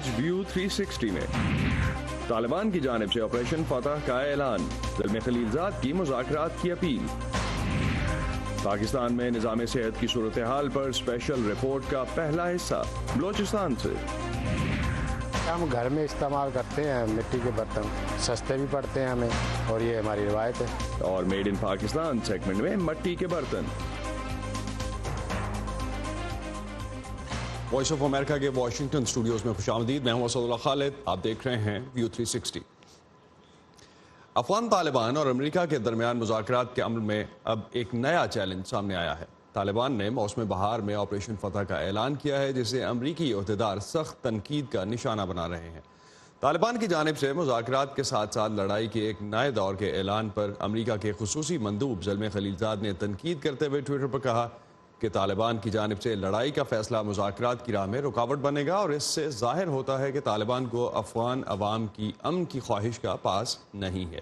آج ویو 360 میں طالبان کی جانب سے آپریشن فتح کا اعلان، زلمے خلیلزاد کی مذاکرات کی اپیل، پاکستان میں نظام صحت کی صورتحال پر اسپیشل رپورٹ کا پہلا حصہ بلوچستان سے۔ ہم گھر میں استعمال کرتے ہیں مٹی کے برتن، سستے بھی پڑتے ہیں ہمیں اور یہ ہماری روایت ہے۔ اور میڈ ان پاکستان سیگمنٹ میں مٹی کے برتن۔ وائس آف امریکہ کے واشنگٹن اسٹوڈیوز میں خوش آمدید، میں ہوں اسد اللہ خالد، آپ دیکھ رہے ہیں ویو 360۔ افغان طالبان اور امریکہ کے درمیان مذاکرات کے عمل میں اب ایک نیا چیلنج سامنے آیا ہے۔ طالبان نے موسم بہار میں آپریشن فتح کا اعلان کیا ہے، جسے امریکی عہدیدار سخت تنقید کا نشانہ بنا رہے ہیں۔ طالبان کی جانب سے مذاکرات کے ساتھ ساتھ لڑائی کے ایک نئے دور کے اعلان پر امریکہ کے خصوصی مندوب زلمے خلیلزاد نے تنقید کرتے ہوئے ٹویٹر پر کہا کہ طالبان کی جانب سے لڑائی کا فیصلہ مذاکرات کی راہ میں رکاوٹ بنے گا، اور اس سے ظاہر ہوتا ہے کہ طالبان کو افغان عوام کی امن کی خواہش کا پاس نہیں ہے۔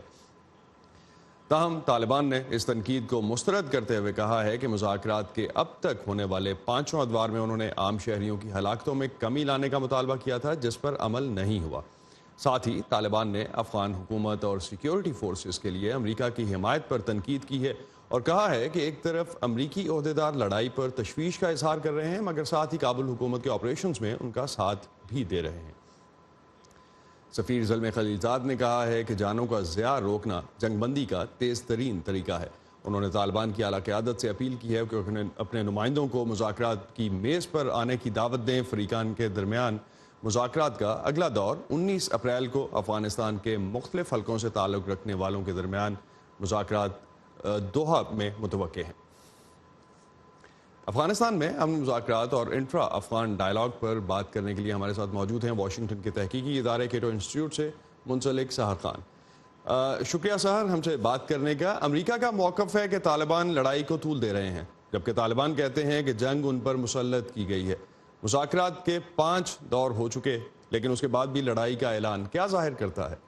تاہم طالبان نے اس تنقید کو مسترد کرتے ہوئے کہا ہے کہ مذاکرات کے اب تک ہونے والے 5 ادوار میں انہوں نے عام شہریوں کی ہلاکتوں میں کمی لانے کا مطالبہ کیا تھا، جس پر عمل نہیں ہوا۔ ساتھ ہی طالبان نے افغان حکومت اور سیکیورٹی فورسز کے لیے امریکہ کی حمایت پر تنقید کی ہے اور کہا ہے کہ ایک طرف امریکی عہدیدار لڑائی پر تشویش کا اظہار کر رہے ہیں، مگر ساتھ ہی کابل حکومت کے آپریشنز میں ان کا ساتھ بھی دے رہے ہیں۔ سفیر زلمے خلیلزاد نے کہا ہے کہ جانوں کا ضیاع روکنا جنگ بندی کا تیز ترین طریقہ ہے۔ انہوں نے طالبان کی اعلیٰ قیادت سے اپیل کی ہے کہ اپنے نمائندوں کو مذاکرات کی میز پر آنے کی دعوت دیں۔ فریقان کے درمیان مذاکرات کا اگلا دور 19 اپریل کو افغانستان کے مختلف حلقوں سے تعلق رکھنے والوں کے درمیان مذاکرات دوحہ میں متوقع ہیں۔ افغانستان میں امن مذاکرات اور انٹرا افغان ڈائلاگ پر بات کرنے کے لیے ہمارے ساتھ موجود ہیں واشنگٹن کے تحقیقی ادارے کیٹو انسٹیٹیوٹ سے منسلک سحر خان۔ شکریہ سحر، ہم سے بات کرنے کا۔ امریکہ کا موقف ہے کہ طالبان لڑائی کو طول دے رہے ہیں، جبکہ طالبان کہتے ہیں کہ جنگ ان پر مسلط کی گئی ہے۔ مذاکرات کے 5 دور ہو چکے، لیکن اس کے بعد بھی لڑائی کا اعلان کیا ظاہر کرتا ہے؟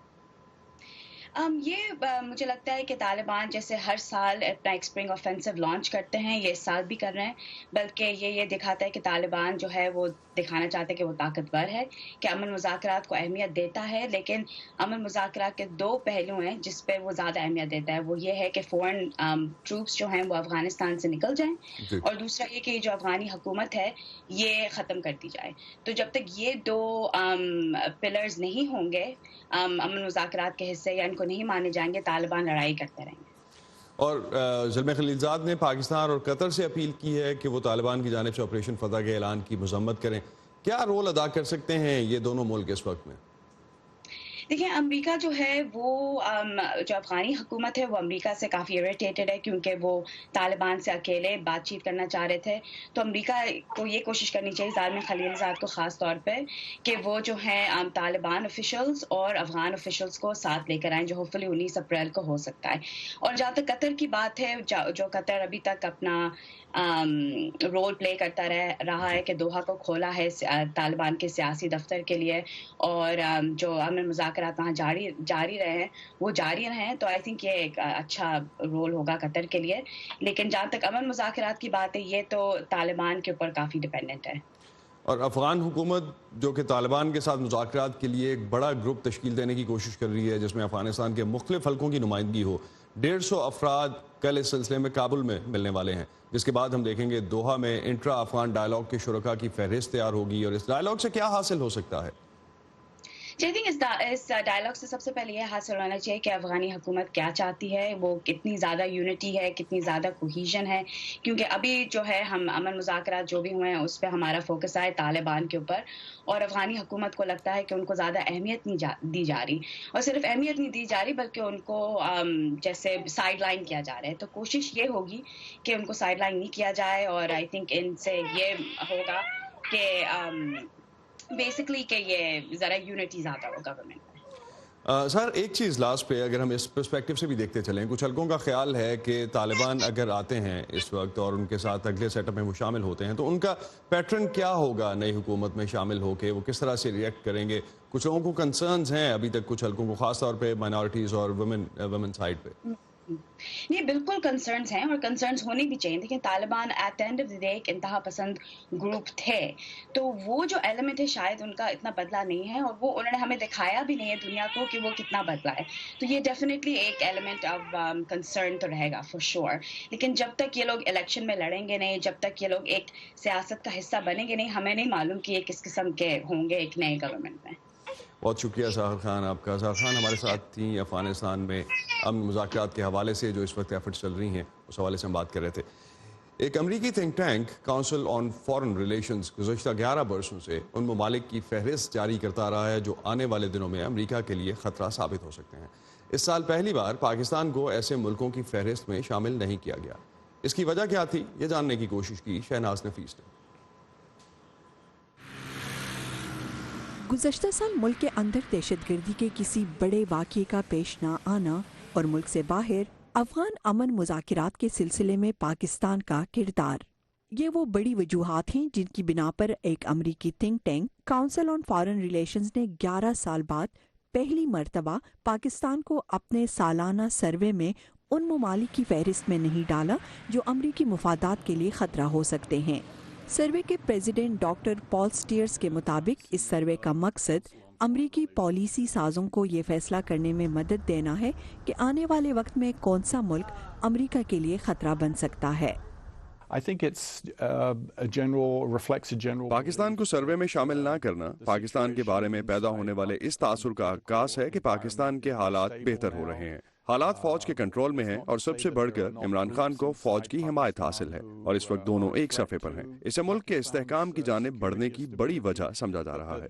یہ مجھے لگتا ہے کہ طالبان جیسے ہر سال اپنا ایک اسپرنگ آفینسو لانچ کرتے ہیں، یہ اس سال بھی کر رہے ہیں، بلکہ یہ دکھاتا ہے کہ طالبان جو ہے وہ دکھانا چاہتے ہیں کہ وہ طاقتور ہے، کہ امن مذاکرات کو اہمیت دیتا ہے، لیکن امن مذاکرات کے 2 پہلو ہیں جس پہ وہ زیادہ اہمیت دیتا ہے۔ وہ یہ ہے کہ فورن ٹروپس جو ہیں وہ افغانستان سے نکل جائیں، اور دوسرا یہ کہ جو افغانی حکومت ہے یہ ختم کر دی جائے۔ تو جب تک یہ 2 پلرز نہیں ہوں گے امن مذاکرات کے حصے، یا ان کو نہیں مانے جائیں گے، طالبان لڑائی کرتے رہیں گے۔ اور زلمے خلیلزاد نے پاکستان اور قطر سے اپیل کی ہے کہ وہ طالبان کی جانب سے آپریشن فتح کے اعلان کی مذمت کریں۔ کیا رول ادا کر سکتے ہیں یہ دونوں ملک اس وقت میں؟ دیکھیں، امریکہ جو ہے وہ جو افغانی حکومت ہے وہ امریکہ سے کافی اریٹیٹڈ ہے، کیونکہ وہ طالبان سے اکیلے بات چیت کرنا چاہ رہے تھے۔ تو امریکہ کو یہ کوشش کرنی چاہیے، زلمے خلیلزاد کو خاص طور پہ، کہ وہ جو ہیں طالبان آفیشلز اور افغان آفیشلز کو ساتھ لے کر آئیں، جو ہوپ فلی 19 اپریل کو ہو سکتا ہے۔ اور جہاں تک قطر کی بات ہے، جو قطر ابھی تک اپنا رول پلے کرتا رہا ہے کہ دوحہ کو کھولا ہے طالبان کے سیاسی دفتر کے لیے، اور جو امن مذاکرات وہاں جاری رہے ہیں وہ جاری رہیں، تو آئی تھنک یہ ایک اچھا رول ہوگا قطر کے لیے۔ لیکن جہاں تک امن مذاکرات کی بات ہے، یہ تو طالبان کے اوپر کافی ڈیپینڈنٹ ہے۔ اور افغان حکومت جو کہ طالبان کے ساتھ مذاکرات کے لیے ایک بڑا گروپ تشکیل دینے کی کوشش کر رہی ہے، جس میں افغانستان کے مختلف حلقوں کی نمائندگی ہو، 150 افراد کل اس سلسلے میں کابل میں ملنے والے ہیں، جس کے بعد ہم دیکھیں گے دوحہ میں انٹرا افغان ڈائلاگ کے شرکاء کی فہرست تیار ہوگی، اور اس ڈائلاگ سے کیا حاصل ہو سکتا ہے؟ آئی تھنک اس ڈائلاگ سے سب سے پہلے یہ حاصل ہونا چاہیے کہ افغانی حکومت کیا چاہتی ہے، وہ کتنی زیادہ یونٹی ہے، کتنی زیادہ کوہیژن ہے، کیونکہ ابھی جو ہے ہم امن مذاکرات جو بھی ہوئے ہیں اس پہ ہمارا فوکس ہے طالبان کے اوپر، اور افغانی حکومت کو لگتا ہے کہ ان کو زیادہ اہمیت نہیں دی جا رہی، اور صرف اہمیت نہیں دی جا رہی بلکہ ان کو جیسے سائڈ لائن کیا جا رہا ہے۔ تو کوشش یہ ہوگی کہ ان کو سائڈ لائن نہیں کیا جائے، اور آئی تھنک ان سے یہ ہوگا کہ بیسکلی کہ یہ ذرا یونٹی زیادہ ہو گورنمنٹ میں۔ سر، ایک چیز لاسٹ پہ اگر ہم اس پرسپیکٹو سے بھی دیکھتے چلیں، کچھ حلقوں کا خیال ہے کہ طالبان اگر آتے ہیں اس وقت اور ان کے ساتھ اگلے سیٹ اپ میں وہ شامل ہوتے ہیں، تو ان کا پیٹرن کیا ہوگا نئی حکومت میں شامل ہو کے؟ وہ کس طرح سے ریئیکٹ کریں گے؟ کچھ لوگوں کو کنسرنز ہیں ابھی تک، کچھ حلقوں کو خاص طور پہ مائنورٹیز اور ویمن سائڈ پہ۔ یہ بالکل کنسرنس ہیں اور کنسرنس ہونی بھی چاہیے. دیکھیں Taliban at the end of the day ایک انتہا پسند گروپ تھے, تو وہ جو ایلیمنٹ ہے شاید ان کا اتنا بدلا نہیں ہے, اور وہ انہوں نے ہمیں دکھایا بھی نہیں ہے دنیا کو کہ وہ کتنا بدلا ہے. تو یہ ڈیفینیٹلی ایک ایلیمنٹ آف کنسرن تو رہے گا فور شیور. لیکن جب تک یہ لوگ الیکشن میں لڑیں گے نہیں, جب تک یہ لوگ ایک سیاست کا حصہ بنیں گے نہیں, ہمیں نہیں معلوم کہ یہ کس قسم کے ہوں گے ایک نئے گورنمنٹ میں. بہت شکریہ ساحر خان آپ کا. ساحر خان ہمارے ساتھ تھیں افغانستان میں امن مذاکرات کے حوالے سے جو اس وقت ایفرٹس چل رہی ہیں, اس حوالے سے ہم بات کر رہے تھے. ایک امریکی think tank council on foreign relations گزشتہ 11 برسوں سے ان ممالک کی فہرست جاری کرتا رہا ہے جو آنے والے دنوں میں امریکہ کے لیے خطرہ ثابت ہو سکتے ہیں. اس سال پہلی بار پاکستان کو ایسے ملکوں کی فہرست میں شامل نہیں کیا گیا. اس کی وجہ کیا تھی, یہ جاننے کی کوشش کی شہناز نفیس نے. گزشتہ سال ملک کے اندر دہشت گردی کے کسی بڑے واقعے کا پیش نہ آنا اور ملک سے باہر افغان امن مذاکرات کے سلسلے میں پاکستان کا کردار, یہ وہ بڑی وجوہات ہیں جن کی بنا پر ایک امریکی think tank council on foreign relations نے 11 سال بعد پہلی مرتبہ پاکستان کو اپنے سالانہ سروے میں ان ممالک کی فہرست میں نہیں ڈالا جو امریکی مفادات کے لیے خطرہ ہو سکتے ہیں. سروے کے پریزیڈنٹ ڈاکٹر پال سٹیئرز کے مطابق اس سروے کا مقصد امریکی پالیسی سازوں کو یہ فیصلہ کرنے میں مدد دینا ہے کہ آنے والے وقت میں کون سا ملک امریکہ کے لیے خطرہ بن سکتا ہے. پاکستان کو سروے میں شامل نہ کرنا پاکستان کے بارے میں پیدا ہونے والے اس تاثر کا عکاس ہے کہ پاکستان کے حالات بہتر ہو رہے ہیں. حالات فوج کے کنٹرول میں ہیں اور سب سے بڑھ کر عمران خان کو فوج کی حمایت حاصل ہے اور اس وقت دونوں ایک صفحے پر ہیں. اسے ملک کے استحکام کی جانب بڑھنے کی بڑی وجہ سمجھا جا رہا ہے.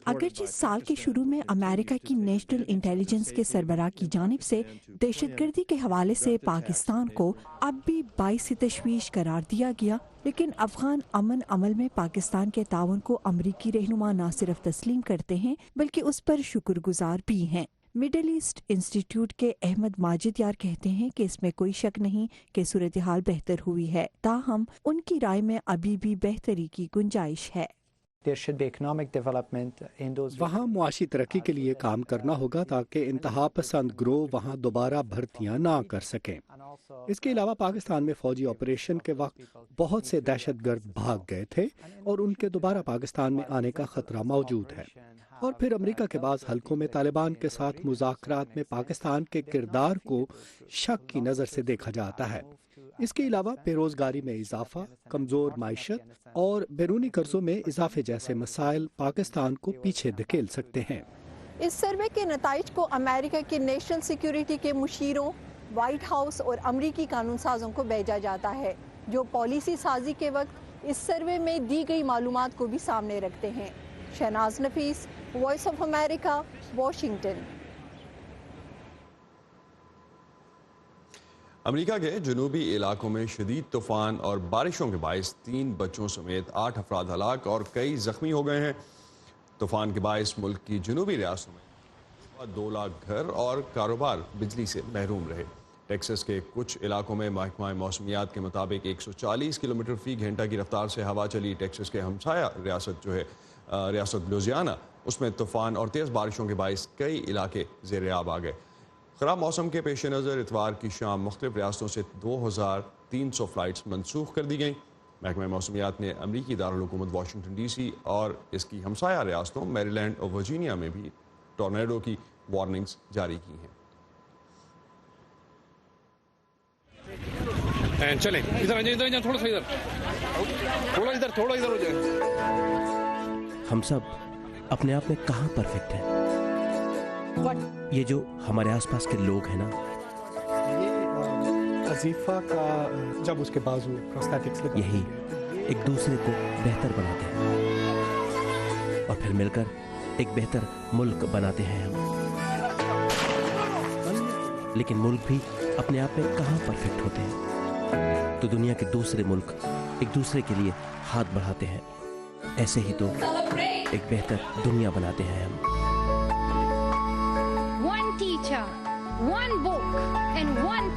اگرچہ سال کے شروع میں امریکہ کی نیشنل انٹیلیجنس کے سربراہ کی جانب سے دہشت گردی کے حوالے سے پاکستان کو اب بھی باعث تشویش قرار دیا گیا, لیکن افغان امن عمل میں پاکستان کے تعاون کو امریکی رہنما نہ صرف تسلیم کرتے ہیں بلکہ اس پر شکر گزار بھی ہیں. مڈل ایسٹ انسٹیٹیوٹ کے احمد ماجد یار کہتے ہیں کہ اس میں کوئی شک نہیں کہ صورتحال بہتر ہوئی ہے, تاہم ان کی رائے میں ابھی بھی بہتری کی گنجائش ہے. وہاں معاشی ترقی کے لیے کام کرنا ہوگا تاکہ انتہا پسند گروہ وہاں دوبارہ بھرتیاں نہ کر سکیں. اس کے علاوہ پاکستان میں فوجی آپریشن کے وقت بہت سے دہشت گرد بھاگ گئے تھے اور ان کے دوبارہ پاکستان میں آنے کا خطرہ موجود ہے. اور پھر امریکہ کے بعض حلقوں میں طالبان کے ساتھ مذاکرات میں پاکستان کے کردار کو شک کی نظر سے دیکھا جاتا ہے. اس کے علاوہ بے روزگاری میں اضافہ, کمزور معیشت اور بیرونی قرضوں میں اضافے جیسے مسائل پاکستان کو پیچھے دھکیل سکتے ہیں. اس سروے کے نتائج کو امریکہ کے نیشنل سیکیورٹی کے مشیروں, وائٹ ہاؤس اور امریکی قانون سازوں کو بھیجا جاتا ہے, جو پالیسی سازی کے وقت اس سروے میں دی گئی معلومات کو بھی سامنے رکھتے ہیں. شہناز نفیس, وائس آف امریکہ, واشنگٹن. امریکہ کے جنوبی علاقوں میں شدید طوفان اور بارشوں کے باعث 3 بچوں سمیت 8 افراد ہلاک اور کئی زخمی ہو گئے ہیں. طوفان کے باعث ملک کی جنوبی ریاستوں میں 2 لاکھ گھر اور کاروبار بجلی سے محروم رہے. ٹیکساس کے کچھ علاقوں میں محکمہ موسمیات کے مطابق 140 کلومیٹر فی گھنٹہ کی رفتار سے ہوا چلی. ٹیکساس کے ہمسایہ ریاست جو ہے ریاست لوزیانہ, اس میں طوفان اور تیز بارشوں کے باعث کئی علاقے زیر آب آ گئے. خراب موسم کے پیش نظر اتوار کی شام مختلف ریاستوں سے 2300 فلائٹس منسوخ کر دی گئیں. محکمہ موسمیات نے امریکی دارالحکومت واشنگٹن ڈی سی اور اس کی ہمسایہ ریاستوں میری لینڈ اور ورجینیا میں بھی ٹورنیڈو کی وارننگز جاری کی ہیں. چلیں ادھر تھوڑا ادھر ہو جائے. ہم سب اپنے آپ میں کہاں پرفیکٹ ہیں. یہ جو ہمارے آس پاس کے لوگ ہیں نا, یہ وظیفہ کا جب اس کے بازو پروستھیٹکس لگا, یہی ایک دوسرے کو بہتر بناتے ہیں اور پھر مل کر ایک بہتر ملک بناتے ہیں ہم. لیکن ملک بھی اپنے آپ میں کہاں پرفیکٹ ہوتے ہیں, تو دنیا کے دوسرے ملک ایک دوسرے کے لیے ہاتھ بڑھاتے ہیں. ایسے ہی تو ایک بہتر دنیا بناتے ہیں ہم. One teacher, one book and one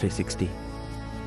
360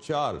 4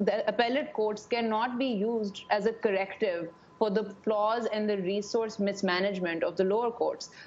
the appellate courts cannot be used as a corrective for the flaws in the resource mismanagement of the lower courts.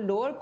lower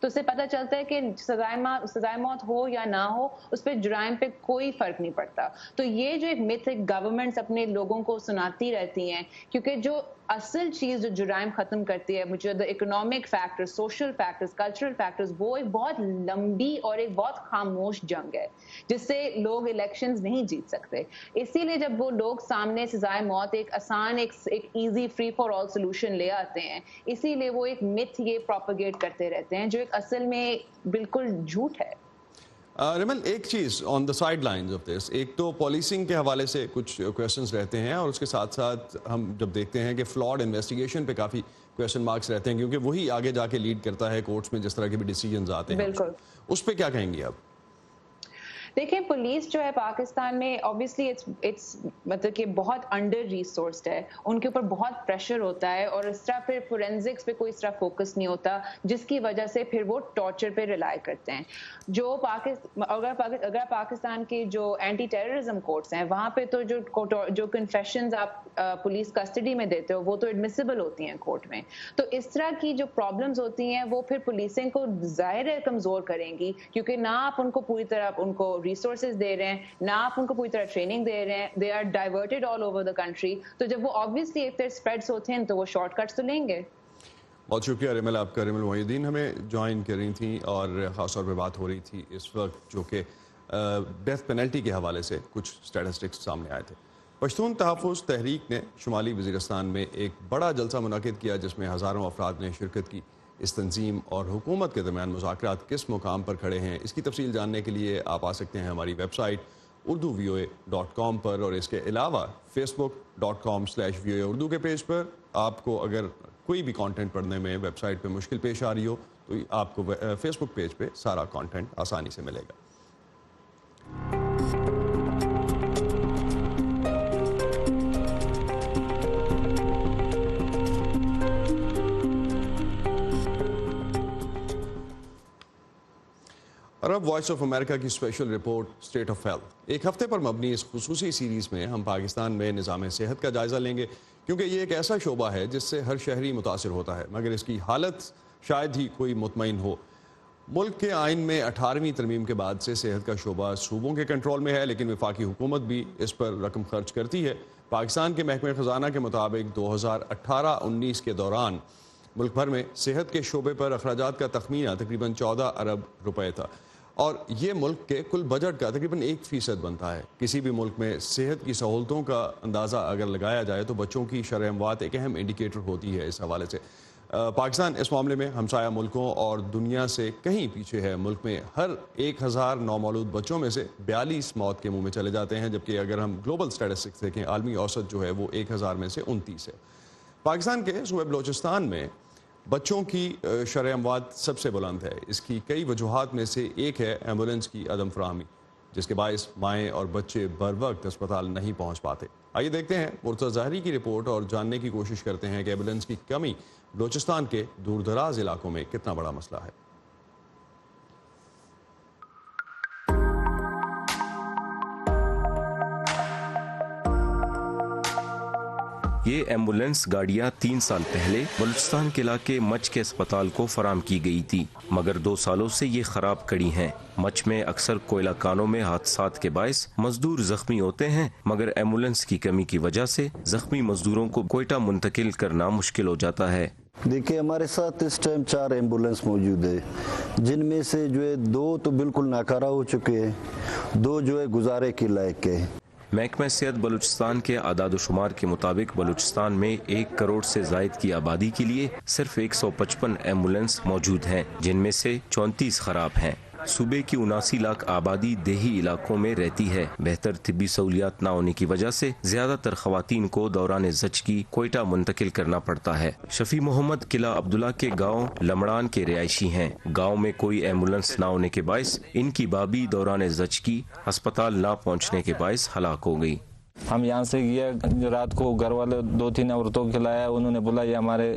تو اس سے پتہ چلتا ہے کہ سزائے موت ہو یا نہ ہو, اس پہ جرائم پہ کوئی فرق نہیں پڑتا. تو یہ جو ایک متھ گورنمنٹس اپنے لوگوں کو سناتی رہتی ہیں, کیونکہ جو اصل چیز جو جرائم ختم کرتی ہے, مجھے economic factor, social factors, cultural factors, وہ ایک بہت لمبی اور ایک بہت خاموش جنگ ہے جس سے لوگ الیکشنز نہیں جیت سکتے. اسی لیے جب وہ لوگ سامنے سزائے موت ایک آسان, ایک easy, free for all solution لے آتے ہیں, اسی لیے وہ ایک متھ یہ پروپیگیٹ کرتے رہتے ہیں جو ایک اصل میں بالکل جھوٹ ہے. ریمل, ایک چیز on the sidelines of this, ایک تو پالیسنگ کے حوالے سے کچھ کویشچنز رہتے ہیں, اور اس کے ساتھ ساتھ ہم جب دیکھتے ہیں کہ فلاڈ انویسٹیگیشن پہ کافی کویشچن مارکس رہتے ہیں, کیونکہ وہی آگے جا کے لیڈ کرتا ہے کورٹس میں جس طرح کے بھی ڈیسیجنز آتے ہیں. بالکل, اس پہ کیا کہیں گے آپ؟ دیکھیں, پولیس جو ہے پاکستان میں اوبیسلی مطلب کہ بہت انڈر ریسورسڈ ہے, ان کے اوپر بہت پریشر ہوتا ہے, اور اس طرح پھر فورینزکس پہ کوئی اس طرح فوکس نہیں ہوتا, جس کی وجہ سے پھر وہ ٹارچر پہ ریلائی کرتے ہیں. جو اگر پاکستان کے جو اینٹی ٹیررزم کورٹس ہیں, وہاں پہ تو جو کنفیشنز آپ پولیس کسٹڈی میں دیتے ہو وہ تو ایڈمیسیبل ہوتی ہیں کورٹ میں. تو اس طرح کی جو پرابلمز ہوتی ہیں وہ پھر پولیسنگ کو ظاہر ہے کمزور کریں گی, کیونکہ نہ آپ ان کو پوری طرح ان کو ریسورسز دے رہے ہیں, نہ آپ ان کو پوری طرح ٹریننگ دے رہے ہیں, they are diverted all over the country. تو جب وہ آبویسلی ایک طرح اسپریڈس ہوتے ہیں تو وہ شارٹ کٹس تو لیں گے. بہت شکریہ ریمل آپ کا. ریمل محی الدین ہمیں جوائن کر رہی تھیں, اور خاص طور پہ بات ہو رہی تھی اس وقت جو کہ ڈیتھ پینلٹی کے حوالے سے کچھ اسٹیٹسٹکس سامنے آئے تھے. پشتون تحفظ تحریک نے شمالی وزیرستان میں ایک بڑا جلسہ منعقد کیا جس میں ہزاروں افراد نے شرکت کی. اس تنظیم اور حکومت کے درمیان مذاکرات کس مقام پر کھڑے ہیں, اس کی تفصیل جاننے کے لیے آپ آ سکتے ہیں ہماری ویب سائٹ urduvoa.com پر, اور اس کے علاوہ facebook.com/voa اردو کے پیج پر. آپ کو اگر کوئی بھی کانٹینٹ پڑھنے میں ویب سائٹ پہ مشکل پیش آ رہی ہو تو آپ کو فیس بک پیج پہ سارا کانٹینٹ آسانی سے ملے گا. اور اب وائس آف امریکہ کی special report state of health. ایک ہفتے پر مبنی اس خصوصی سیریز میں ہم پاکستان میں نظام صحت کا جائزہ لیں گے, کیونکہ یہ ایک ایسا شعبہ ہے جس سے ہر شہری متاثر ہوتا ہے, مگر اس کی حالت شاید ہی کوئی مطمئن ہو. ملک کے آئین میں 18ویں ترمیم کے بعد سے صحت کا شعبہ صوبوں کے کنٹرول میں ہے, لیکن وفاقی حکومت بھی اس پر رقم خرچ کرتی ہے. پاکستان کے محکمہ خزانہ کے مطابق 2018-19 کے دوران ملک بھر میں صحت کے شعبے پر اخراجات کا تخمینہ تقریباً 14 ارب روپے تھا, اور یہ ملک کے کل بجٹ کا تقریباً 1% بنتا ہے. کسی بھی ملک میں صحت کی سہولتوں کا اندازہ اگر لگایا جائے تو بچوں کی شرح اموات ایک اہم انڈیکیٹر ہوتی ہے. اس حوالے سے پاکستان اس معاملے میں ہمسایہ ملکوں اور دنیا سے کہیں پیچھے ہے. ملک میں ہر 1000 نومولود بچوں میں سے 42 موت کے منہ میں چلے جاتے ہیں, جبکہ اگر ہم گلوبل اسٹیٹسٹکس دیکھیں عالمی اوسط جو ہے وہ 1000 میں سے 29 ہے. پاکستان کے صوبہ بلوچستان میں بچوں کی شرح اموات سب سے بلند ہے. اس کی کئی وجوہات میں سے ایک ہے ایمبولینس کی عدم فراہمی, جس کے باعث مائیں اور بچے بر وقت اسپتال نہیں پہنچ پاتے. آئیے دیکھتے ہیں مرتضی ظاہری کی رپورٹ اور جاننے کی کوشش کرتے ہیں کہ ایمبولینس کی کمی بلوچستان کے دور دراز علاقوں میں کتنا بڑا مسئلہ ہے. یہ ایمبولینس گاڑیاں 3 سال پہلے بلوچستان کے علاقے مچ کے اسپتال کو فراہم کی گئی تھی, مگر 2 سالوں سے یہ خراب کڑی ہیں. مچ میں اکثر کوئلہ کانوں میں حادثات کے باعث مزدور زخمی ہوتے ہیں, مگر ایمبولینس کی کمی کی وجہ سے زخمی مزدوروں کو کوئٹہ منتقل کرنا مشکل ہو جاتا ہے. دیکھیں, ہمارے ساتھ اس ٹائم 4 ایمبولینس موجود ہے, جن میں سے جو ہے 2 تو بالکل ناکارہ ہو چکے ہیں, 2 جو ہے گزارے کے لائق ہے. محکمہ صحت بلوچستان کے اعداد و شمار کے مطابق بلوچستان میں 1 کروڑ سے زائد کی آبادی کے لیے صرف 155 ایمبولینس موجود ہیں, جن میں سے 34 خراب ہیں. صوبے کی 79 لاکھ آبادی دیہی علاقوں میں رہتی ہے. بہتر طبی سہولیات نہ ہونے کی وجہ سے زیادہ تر خواتین کو دوران زچگی کوئٹہ منتقل کرنا پڑتا ہے. شفیع محمد قلعہ عبداللہ کے گاؤں لمڑان کے رہائشی ہیں. گاؤں میں کوئی ایمبولینس نہ ہونے کے باعث ان کی بابی دوران زچگی ہسپتال نہ پہنچنے کے باعث ہلاک ہو گئی. ہم یہاں سے گیا, رات کو گھر والے 2-3 عورتوں کو کھلایا, انہوں نے بولا یہ ہمارے